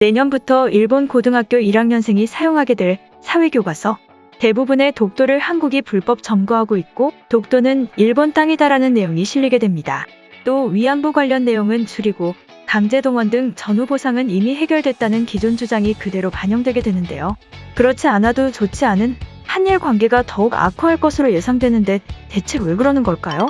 내년부터 일본 고등학교 1학년생이 사용하게 될 사회교과서. 대부분의 독도를 한국이 불법 점거하고 있고 독도는 일본 땅이다라는 내용이 실리게 됩니다. 또 위안부 관련 내용은 줄이고 강제동원 등 전후 보상은 이미 해결됐다는 기존 주장이 그대로 반영되게 되는데요. 그렇지 않아도 좋지 않은 한일 관계가 더욱 악화할 것으로 예상되는데 대체 왜 그러는 걸까요?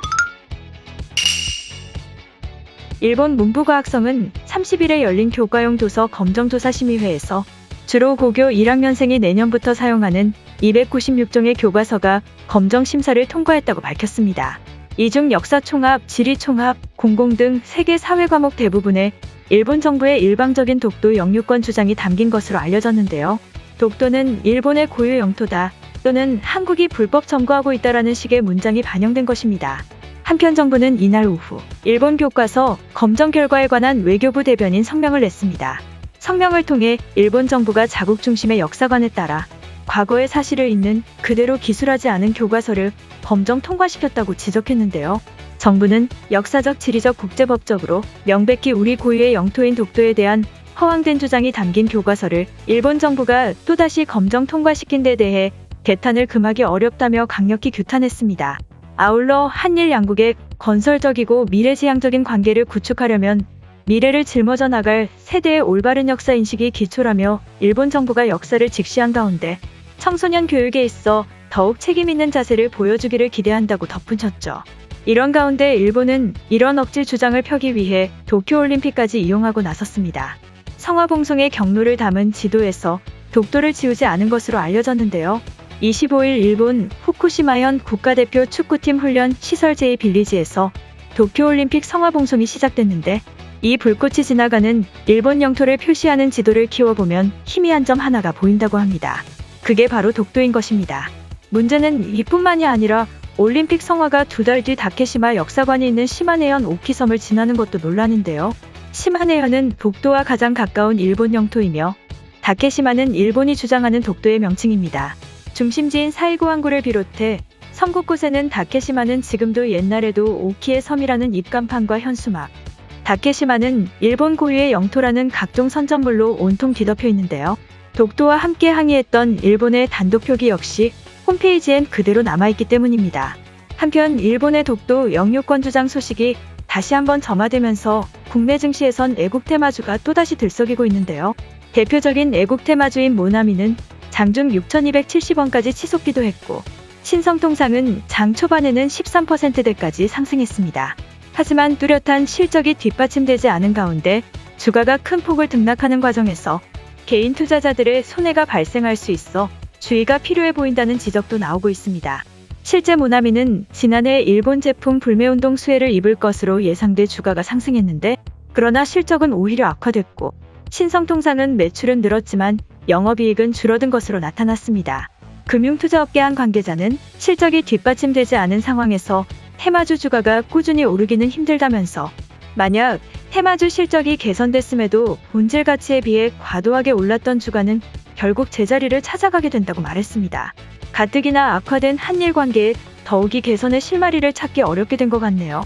일본 문부과학성은 30일에 열린 교과용 도서 검정조사심의회에서 주로 고교 1학년생이 내년부터 사용하는 296종의 교과서가 검정심사를 통과했다고 밝혔습니다. 이 중 역사총합, 지리총합, 공공 등 3개 사회과목 대부분에 일본 정부의 일방적인 독도 영유권 주장이 담긴 것으로 알려졌는데요. 독도는 일본의 고유 영토다 또는 한국이 불법 점거하고 있다라는 식의 문장이 반영된 것입니다. 한편 정부는 이날 오후 일본 교과서 검정 결과에 관한 외교부 대변인 성명을 냈습니다. 성명을 통해 일본 정부가 자국 중심의 역사관에 따라 과거의 사실을 있는 그대로 기술하지 않은 교과서를 검정 통과시켰다고 지적했는데요. 정부는 역사적, 지리적, 국제법적으로 명백히 우리 고유의 영토인 독도에 대한 허황된 주장이 담긴 교과서를 일본 정부가 또다시 검정 통과시킨 데 대해 개탄을 금하기 어렵다며 강력히 규탄했습니다. 아울러 한일 양국의 건설적이고 미래지향적인 관계를 구축하려면 미래를 짊어져 나갈 세대의 올바른 역사 인식이 기초라며 일본 정부가 역사를 직시한 가운데 청소년 교육에 있어 더욱 책임 있는 자세를 보여주기를 기대한다고 덧붙였죠. 이런 가운데 일본은 이런 억지 주장을 펴기 위해 도쿄올림픽까지 이용하고 나섰습니다. 성화봉송의 경로를 담은 지도에서 독도를 지우지 않은 것으로 알려졌는데요. 25일 일본 후쿠시마현 국가대표 축구팀 훈련 시설 제2빌리지에서 도쿄올림픽 성화봉송이 시작됐는데 이 불꽃이 지나가는 일본 영토를 표시하는 지도를 키워보면 희미한 점 하나가 보인다고 합니다. 그게 바로 독도인 것입니다. 문제는 이뿐만이 아니라 올림픽 성화가 2달 뒤 다케시마 역사관이 있는 시마네현 오키섬을 지나는 것도 논란인데요. 시마네현은 독도와 가장 가까운 일본 영토이며 다케시마는 일본이 주장하는 독도의 명칭입니다. 중심지인 사이고 항구를 비롯해 섬 곳곳에는 다케시마는 지금도 옛날에도 오키의 섬이라는 입간판과 현수막, 다케시마는 일본 고유의 영토라는 각종 선전물로 온통 뒤덮여 있는데요. 독도와 함께 항의했던 일본의 단독 표기 역시 홈페이지엔 그대로 남아있기 때문입니다. 한편 일본의 독도 영유권 주장 소식이 다시 한번 점화되면서 국내 증시에선 애국 테마주가 또다시 들썩이고 있는데요. 대표적인 애국 테마주인 모나미는 장중 6,270원까지 치솟기도 했고 신성통상은 장 초반에는 13%대까지 상승했습니다. 하지만 뚜렷한 실적이 뒷받침되지 않은 가운데 주가가 큰 폭을 등락하는 과정에서 개인 투자자들의 손해가 발생할 수 있어 주의가 필요해 보인다는 지적도 나오고 있습니다. 실제 모나미는 지난해 일본 제품 불매운동 수혜를 입을 것으로 예상돼 주가가 상승했는데 그러나 실적은 오히려 악화됐고 신성통상은 매출은 늘었지만 영업이익은 줄어든 것으로 나타났습니다. 금융투자업계 한 관계자는 실적이 뒷받침되지 않은 상황에서 테마주 주가가 꾸준히 오르기는 힘들다면서 만약 테마주 실적이 개선됐음에도 본질 가치에 비해 과도하게 올랐던 주가는 결국 제자리를 찾아가게 된다고 말했습니다. 가뜩이나 악화된 한일 관계에 더욱이 개선의 실마리를 찾기 어렵게 된 것 같네요.